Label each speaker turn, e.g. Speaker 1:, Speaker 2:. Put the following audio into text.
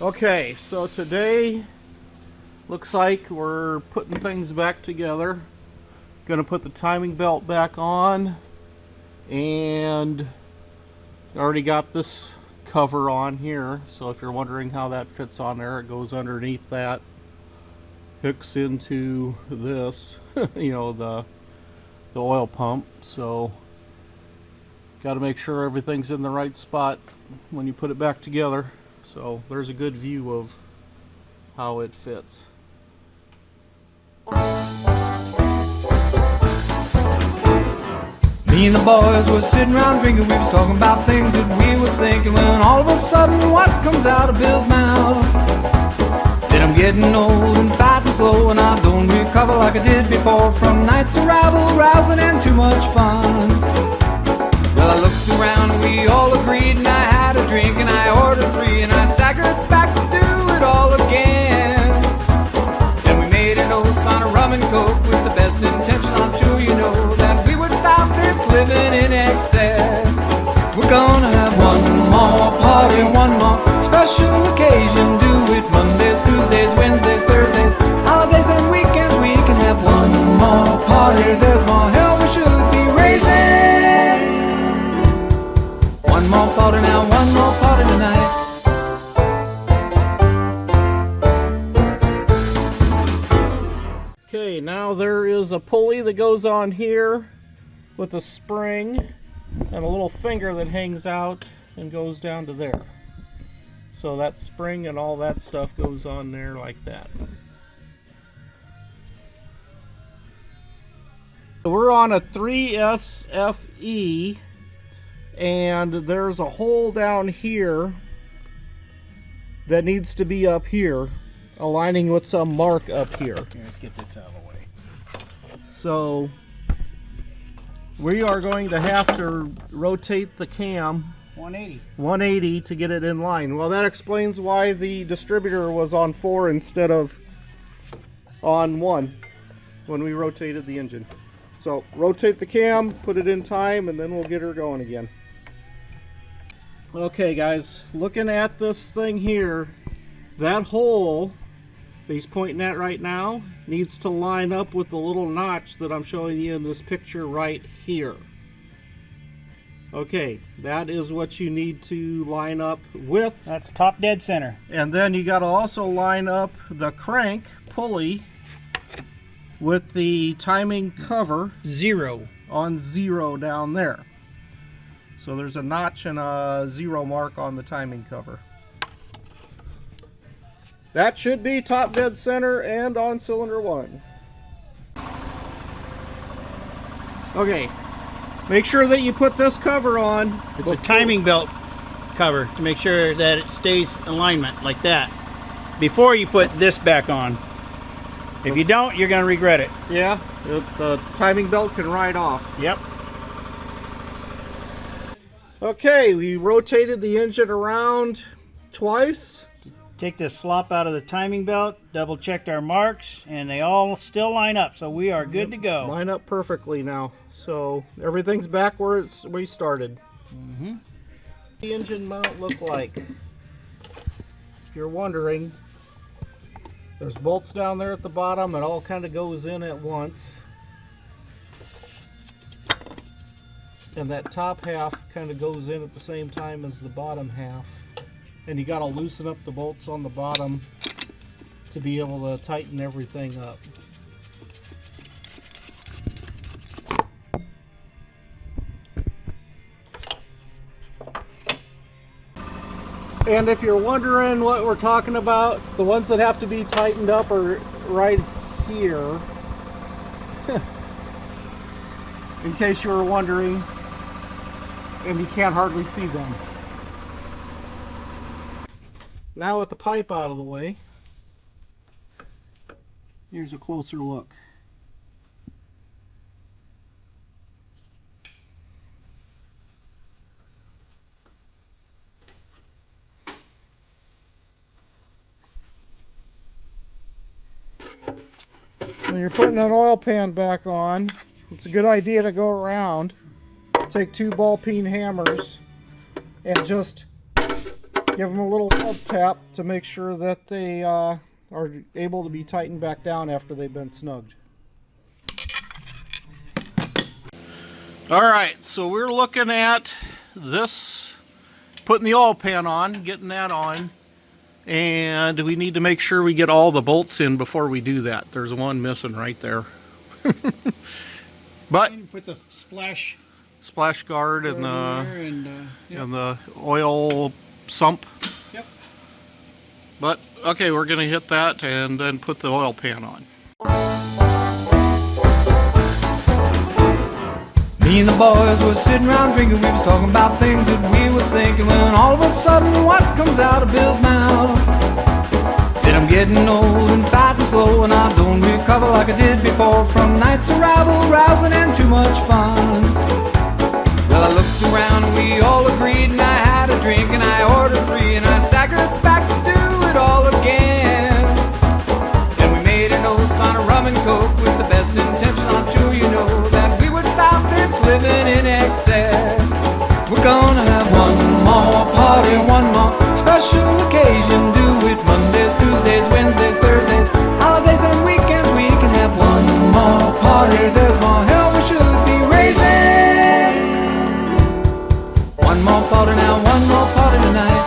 Speaker 1: Okay, so today looks like we're putting things back together. Gonna put the timing belt back on, and already got this cover on here, so if you're wondering how that fits on there, it goes underneath that, hooks into this you know, the oil pump. So got to make sure everything's in the right spot when you put it back together. So there's a good view of how it fits.
Speaker 2: Me and the boys were sitting around drinking, we was talking about things that we was thinking, when all of a sudden what comes out of Bill's mouth? Said I'm getting old and fat and slow, and I don't recover like I did before from nights of rabble, rousing and too much fun. Well, I looked around and we all agreed, and I had a drink and I ordered 3, and I staggered back to do it all again. And we made an oath on a rum and coke with the best intention, I'm sure you know, that we would stop this living in excess. We're gonna have one more party, one more special occasion. Do it Mondays, Tuesdays, Wednesdays, Thursdays, holidays and weekends. We can have one more party. There's more hell we should be raising. One more party now, one more party tonight.
Speaker 1: Okay, now there is a pulley that goes on here with a spring and a little finger that hangs out and goes down to there. So that spring and all that stuff goes on there like that. We're on a 3SFE, and there's a hole down here that needs to be up here, aligning with some mark up here.
Speaker 3: Let's get this out of the way.
Speaker 1: So we are going to have to rotate the cam 180 to get it in line. Well, that explains why the distributor was on 4 instead of on 1 when we rotated the engine. So rotate the cam, put it in time, and then we'll get her going again. Okay guys, looking at this thing here, that hole that he's pointing at right now needs to line up with the little notch that I'm showing you in this picture right here. Okay, that is what you need to line up with.
Speaker 3: That's top dead center.
Speaker 1: And then you got to also line up the crank pulley with the timing cover
Speaker 3: 0
Speaker 1: on 0 down there. So there's a notch and a 0 mark on the timing cover. That should be top dead center and on cylinder 1. Okay, make sure that you put this cover on.
Speaker 3: It's a timing belt cover to make sure that it stays in alignment like that before you put this back on. If you don't, you're going to regret it.
Speaker 1: Yeah, the timing belt can ride off.
Speaker 3: Yep.
Speaker 1: Okay, we rotated the engine around twice.
Speaker 3: Take the slop out of the timing belt, double checked our marks, and they all still line up, so we are good to go.
Speaker 1: Line up perfectly now. So everything's back where we started.
Speaker 3: Mm-hmm.
Speaker 1: The engine mount look like? If you're wondering, there's bolts down there at the bottom. It all kind of goes in at once. And that top half kind of goes in at the same time as the bottom half. And you got to loosen up the bolts on the bottom to be able to tighten everything up. And if you're wondering what we're talking about, the ones that have to be tightened up are right here. In case you were wondering, and you can't hardly see them. Now with the pipe out of the way, here's a closer look. When you're putting an oil pan back on, it's a good idea to go around, take 2 ball peen hammers, and just Give them a little love tap to make sure that they are able to be tightened back down after they've been snugged. Alright, so we're looking at this, putting the oil pan on, getting that on, and we need to make sure we get all the bolts in before we do that. There's one missing right there. But
Speaker 3: Put the splash
Speaker 1: guard and the oil sump.
Speaker 3: Yep.
Speaker 1: But okay, we're gonna hit that and then put the oil pan on.
Speaker 2: Me and the boys was sitting around drinking, we was talking about things that we was thinking, when all of a sudden what comes out of Bill's mouth? Said I'm getting old and fat and slow, and I don't recover like I did before from nights of rabble, rousing and too much fun. Well, I looked around and we all agreed, and I had a drink and I ordered 3, and I staggered back to do it all again. Then we made an oath on a rum and coke with the best intention, I'm sure you know, that we would stop this living in excess. We're gonna have one more party, one more special occasion. Do it Mondays, Tuesdays, Wednesdays, Thursdays, holidays and weekends. We can have one more party. There's more hell we should be raising. One more party now, one more party tonight.